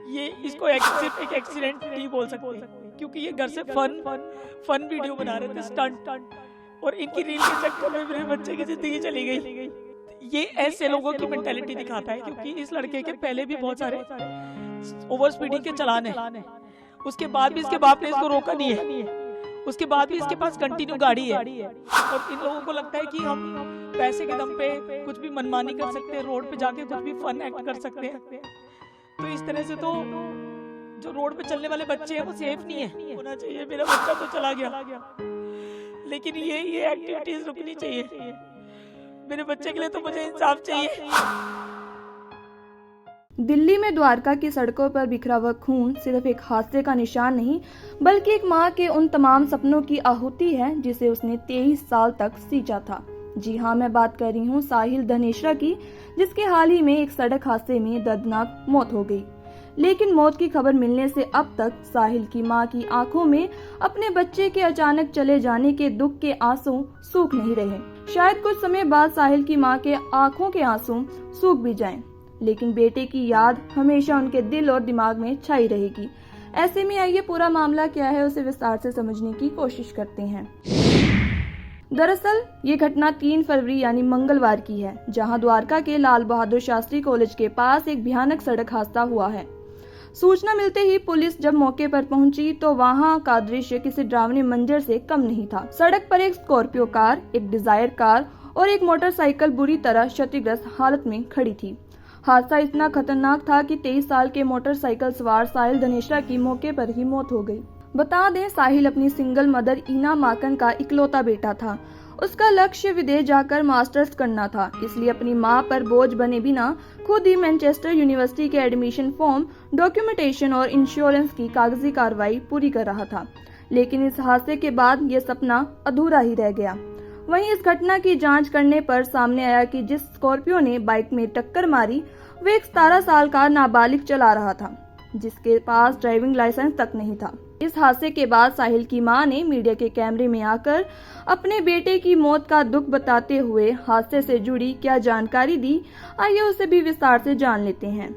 ये इसको सिर्फ एक एक्सीडेंट नहीं बोल सकते, क्योंकि ये घर से फन वीडियो बना रहे थे, स्टंट, और इनकी रील के चक्कर में मेरे बच्चे की जिंदगी चली गई। ये ऐसे लोगों की मेंटालिटी दिखाता है, क्योंकि इस लड़के के पहले भी बहुत सारे ओवर स्पीडिंग के चालान है, उसके बाद भी इसके बाप ने इसको रोका नहीं है, उसके बाद भी इसके पास कंटिन्यू गाड़ी है। और इन लोगों को लगता है कि हम पैसे के दम पे कुछ भी मनमानी कर सकते हैं, रोड पे जाके कुछ भी फन एक्ट कर सकते हैं। तो इस तरह से तो जो रोड पे चलने वाले बच्चे हैं वो सेफ नहीं है होना चाहिए। मेरा बच्चा तो चला गया, लेकिन ये एक्टिविटीज रुकनी चाहिए। मेरे बच्चे के लिए तो मुझे इंसाफ चाहिए। दिल्ली में द्वारका की सड़कों पर बिखरा हुआ खून सिर्फ एक हादसे का निशान नहीं, बल्कि एक मां के उन तमाम सपनों की आहुति है जिसे उसने 23 साल तक सींचा था। जी हाँ, मैं बात कर रही हूँ साहिल धनेश्रा की, जिसके हाल ही में एक सड़क हादसे में दर्दनाक मौत हो गई। लेकिन मौत की खबर मिलने से अब तक साहिल की मां की आंखों में अपने बच्चे के अचानक चले जाने के दुख के आंसू सूख नहीं रहे। शायद कुछ समय बाद साहिल की मां के आंखों के आंसू सूख भी जाएं, लेकिन बेटे की याद हमेशा उनके दिल और दिमाग में छाई रहेगी। ऐसे में आइए पूरा मामला क्या है उसे विस्तार से समझने की कोशिश करते हैं। दरअसल ये घटना 3 फरवरी यानी मंगलवार की है, जहां द्वारका के लाल बहादुर शास्त्री कॉलेज के पास एक भयानक सड़क हादसा हुआ है। सूचना मिलते ही पुलिस जब मौके पर पहुंची तो वहां का दृश्य किसी डरावनी मंजर से कम नहीं था। सड़क पर एक स्कॉर्पियो कार, एक डिजायर कार और एक मोटरसाइकिल बुरी तरह क्षतिग्रस्त हालत में खड़ी थी। हादसा इतना खतरनाक था कि 23 साल के मोटरसाइकिल सवार साहिल धनेश्रा की मौके पर ही मौत हो गई। बता दें, साहिल अपनी सिंगल मदर ईना माकन का इकलौता बेटा था। उसका लक्ष्य विदेश जाकर मास्टर्स करना था, इसलिए अपनी मां पर बोझ बने बिना खुद ही मैनचेस्टर यूनिवर्सिटी के एडमिशन फॉर्म, डॉक्यूमेंटेशन और इंश्योरेंस की कागजी कार्रवाई पूरी कर रहा था। लेकिन इस हादसे के बाद ये सपना अधूरा ही रह गया। वहीं इस घटना की जांच करने पर सामने आया कि जिस स्कॉर्पियो ने बाइक में टक्कर मारी वो एक 17 साल का नाबालिग चला रहा था, जिसके पास ड्राइविंग लाइसेंस तक नहीं था। इस हादसे के बाद साहिल की मां ने मीडिया के कैमरे में आकर अपने बेटे की मौत का दुख बताते हुए हादसे से जुड़ी क्या जानकारी दी, आइए उसे भी विस्तार से जान लेते हैं।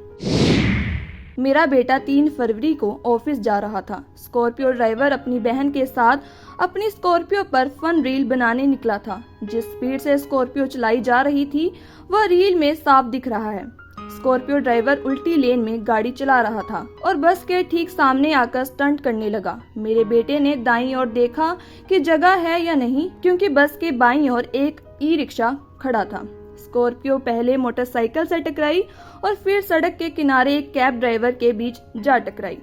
मेरा बेटा 3 फरवरी को ऑफिस जा रहा था। स्कॉर्पियो ड्राइवर अपनी बहन के साथ अपनी स्कॉर्पियो पर फन रील बनाने निकला था। जिस स्पीड से स्कॉर्पियो चलाई जा रही थी वह रील में साफ दिख रहा है। स्कॉर्पियो ड्राइवर उल्टी लेन में गाड़ी चला रहा था और बस के ठीक सामने आकर स्टंट करने लगा। मेरे बेटे ने दाईं ओर देखा कि जगह है या नहीं, क्योंकि बस के बाईं ओर एक ई रिक्शा खड़ा था। स्कॉर्पियो पहले मोटरसाइकिल से टकराई और फिर सड़क के किनारे एक कैब ड्राइवर के बीच जा टकराई।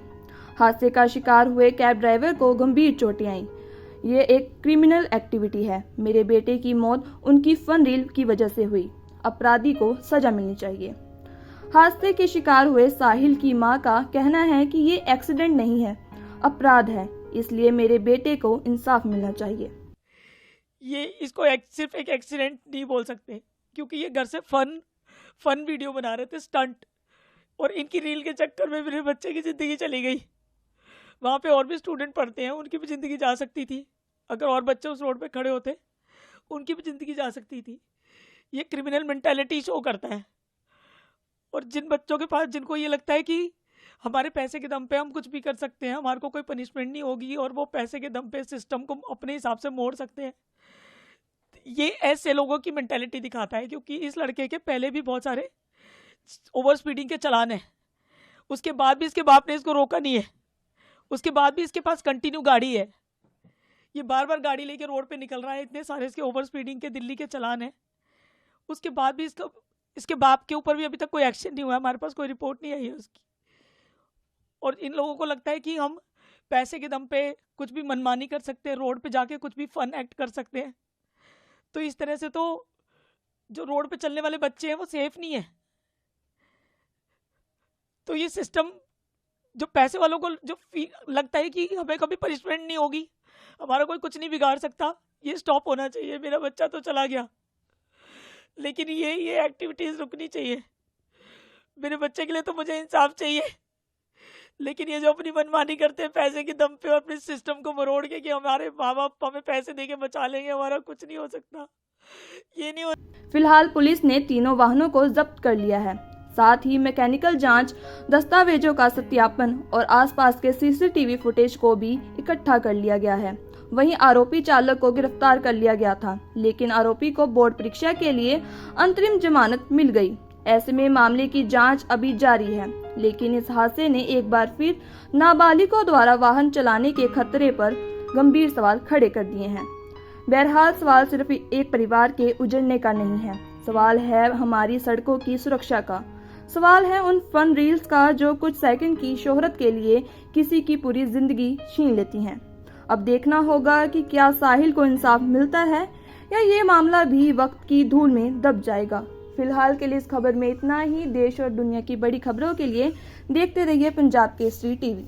हादसे का शिकार हुए कैब ड्राइवर को गंभीर चोटें आईं। ये एक क्रिमिनल एक्टिविटी है। मेरे बेटे की मौत उनकी फन रील की वजह से हुई। अपराधी को सजा मिलनी चाहिए। हादसे के शिकार हुए साहिल की मां का कहना है कि ये एक्सीडेंट नहीं है, अपराध है, इसलिए मेरे बेटे को इंसाफ मिलना चाहिए। ये इसको सिर्फ एक एक्सीडेंट नहीं बोल सकते, क्योंकि ये घर से फन वीडियो बना रहे थे, स्टंट, और इनकी रील के चक्कर में मेरे बच्चे की जिंदगी चली गई। वहाँ पे और भी स्टूडेंट पढ़ते हैं, उनकी भी जिंदगी जा सकती थी। अगर और बच्चे उस रोड पे खड़े होते उनकी भी जिंदगी जा सकती थी। ये क्रिमिनल मेंटालिटी शो करता है। और जिन बच्चों के पास, जिनको ये लगता है कि हमारे पैसे के दम पे हम कुछ भी कर सकते हैं, हमारे को कोई पनिशमेंट नहीं होगी, और वो पैसे के दम पे सिस्टम को अपने हिसाब से मोड़ सकते हैं, ये ऐसे लोगों की मेंटालिटी दिखाता है। क्योंकि इस लड़के के पहले भी बहुत सारे ओवर स्पीडिंग के चालान है, उसके बाद भी इसके बाप ने इसको रोका नहीं है, उसके बाद भी इसके पास कंटिन्यू गाड़ी है। ये बार बार गाड़ी लेके रोड पे निकल रहा है, इतने सारे इसके ओवर स्पीडिंग के दिल्ली के चालान है, उसके बाद भी इसके बाप के ऊपर भी अभी तक कोई एक्शन नहीं हुआ, हमारे पास कोई रिपोर्ट नहीं आई है उसकी। और इन लोगों को लगता है कि हम पैसे के दम पे कुछ भी मनमानी कर सकते हैं, रोड पे जाके कुछ भी फन एक्ट कर सकते हैं। तो इस तरह से तो जो रोड पे चलने वाले बच्चे हैं वो सेफ नहीं है। तो ये सिस्टम, जो पैसे वालों को जो लगता है कि हमें कभी पनिशमेंट नहीं होगी, हमारा कोई कुछ नहीं बिगाड़ सकता, ये स्टॉप होना चाहिए। मेरा बच्चा तो चला गया, लेकिन ये एक्टिविटीज रुकनी चाहिए। मेरे बच्चे के लिए तो मुझे इंसाफ चाहिए। लेकिन ये जो अपनी मनमानी करते हैं पैसे के दम पे, अपने सिस्टम को मरोड़ के कि हमारे माँ बाप हमें पैसे देके बचा लेंगे, हमारा कुछ नहीं हो सकता, ये नहीं हो। फिलहाल पुलिस ने तीनों वाहनों को जब्त कर लिया है। साथ ही मैकेनिकल जांच, दस्तावेजों का सत्यापन और आसपास के सीसीटीवी फुटेज को भी इकट्ठा कर लिया गया है। वहीं आरोपी चालक को गिरफ्तार कर लिया गया था, लेकिन आरोपी को बोर्ड परीक्षा के लिए अंतरिम जमानत मिल गई। ऐसे में मामले की जांच अभी जारी है, लेकिन इस हादसे ने एक बार फिर नाबालिगों द्वारा वाहन चलाने के खतरे पर गंभीर सवाल खड़े कर दिए हैं। बहरहाल सवाल सिर्फ एक परिवार के उजड़ने का नहीं है, सवाल है हमारी सड़कों की सुरक्षा का। सवाल है उन फन रील्स का जो कुछ सेकंड की शोहरत के लिए किसी की पूरी जिंदगी छीन लेती हैं। अब देखना होगा कि क्या साहिल को इंसाफ मिलता है या ये मामला भी वक्त की धूल में दब जाएगा। फिलहाल के लिए इस खबर में इतना ही। देश और दुनिया की बड़ी खबरों के लिए देखते रहिए पंजाब केसरी टीवी।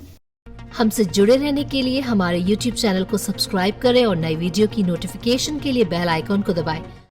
हमसे जुड़े रहने के लिए हमारे YouTube चैनल को सब्सक्राइब करें और नई वीडियो की नोटिफिकेशन के लिए बेल आइकॉन को दबाएं।